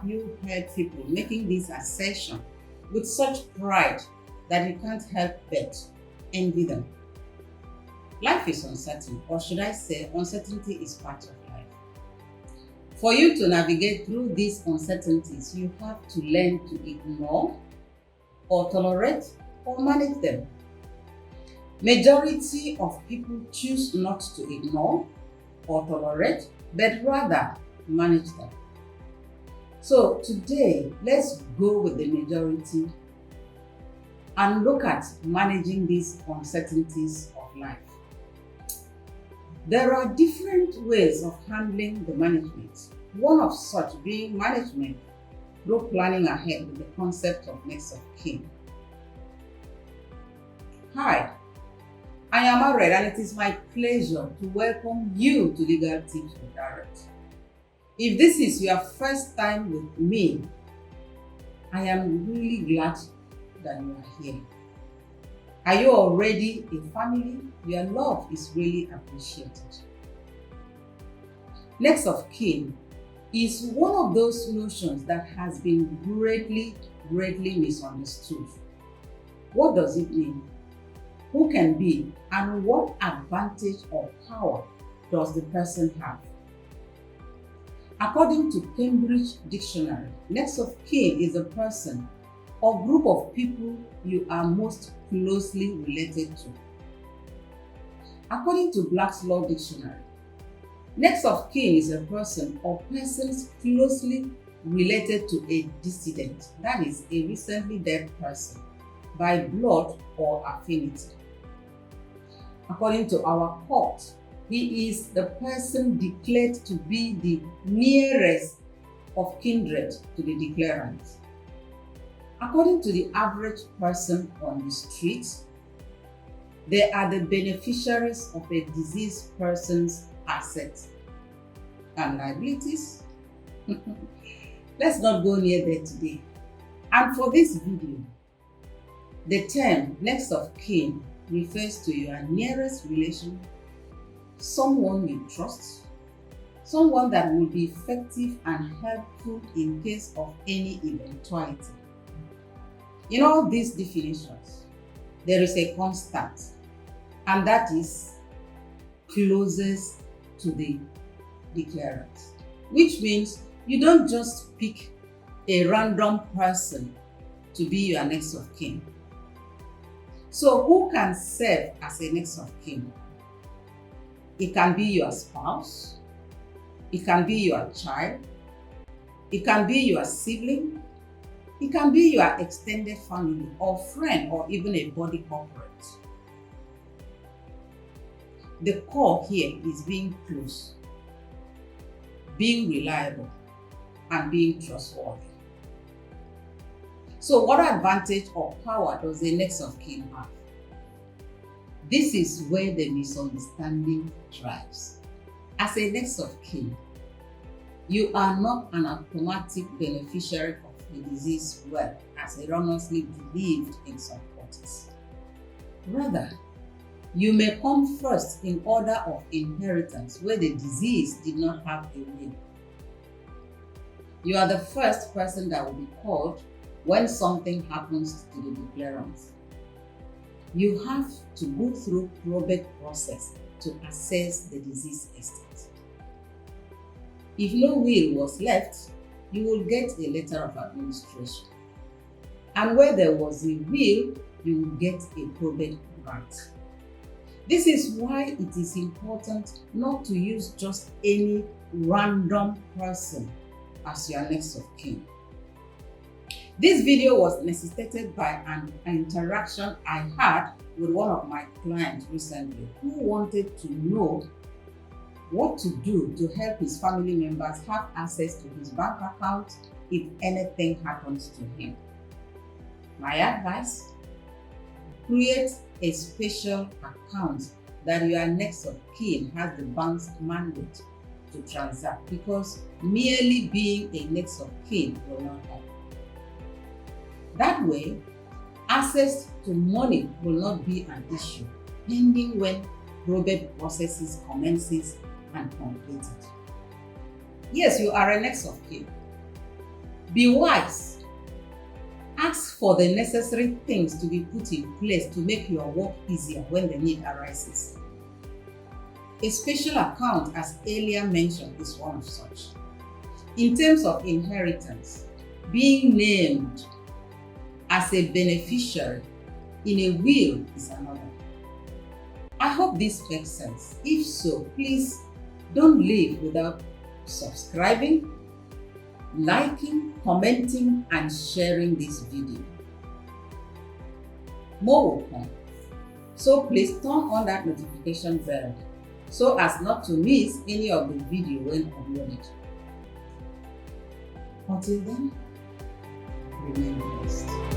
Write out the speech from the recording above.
have you heard people making this assertion with such pride that you can't help but envy them? Life is uncertain, or should I say, uncertainty is part of life. For you to navigate through these uncertainties, you have to learn to ignore or tolerate or manage them. Majority of people choose not to ignore or tolerate, but rather manage them. So today, let's go with the majority and look at managing these uncertainties of life. There are different ways of handling the management. One of such being management through planning ahead with the concept of next of kin. Hi, I am Ared, and it is my pleasure to welcome you to Legal Tips with Ared. If this is your first time with me, I am really glad that you are here. Are you already a family? Your love is really appreciated. Next of kin is one of those notions that has been greatly misunderstood. What does it mean? Who can be, and what advantage or power does the person have? According to Cambridge Dictionary, next of kin is a person or group of people you are most closely related to. According to Black's Law Dictionary, next of kin is a person or persons closely related to a decedent, that is, a recently dead person, by blood or affinity. According to our court, he is the person declared to be the nearest of kindred to the declarant. According to the average person on the street, they are the beneficiaries of a deceased person's assets and liabilities. Let's not go near there today. And for this video, the term next of kin refers to your nearest relation, someone you trust, someone that will be effective and helpful in case of any eventuality. In all these definitions, there is a constant, and that is closest to the declarant, which means you don't just pick a random person to be your next of kin. So who can serve as a next of kin? It can be your spouse, it can be your child, it can be your sibling, it can be your extended family or friend or even a body corporate. The core here is being close, being reliable, and being trustworthy. So what advantage or power does the next of kin have? This is where the misunderstanding thrives. As a next of kin, you are not an automatic beneficiary of the diseased wealth as erroneously believed in some quarters. Rather, you may come first in order of inheritance where the deceased did not have a will. You are the first person that will be called when something happens to the declarant. You have to go through probate process to assess the deceased estate. If no will was left, you will get a letter of administration. And where there was a will, you will get a probate grant. This is why it is important not to use just any random person as your next of kin. This video was necessitated by an interaction I had with one of my clients recently who wanted to know what to do to help his family members have access to his bank account if anything happens to him. My advice: create a special account that your next of kin has the bank's mandate to transact, because merely being a next of kin will not help. That way, access to money will not be an issue pending when probate processes commences and completed. Yes, you are a next of kin, Be wise. Ask for the necessary things to be put in place to make your work easier when the need arises. A special account, as earlier mentioned, is one of such. In terms of inheritance, being named as a beneficiary in a will is another. I hope this makes sense. If so, please don't leave without subscribing, liking, commenting, and sharing this video. More will come. So please turn on that notification bell so as not to miss any of the video when uploaded. Until then, remain blessed.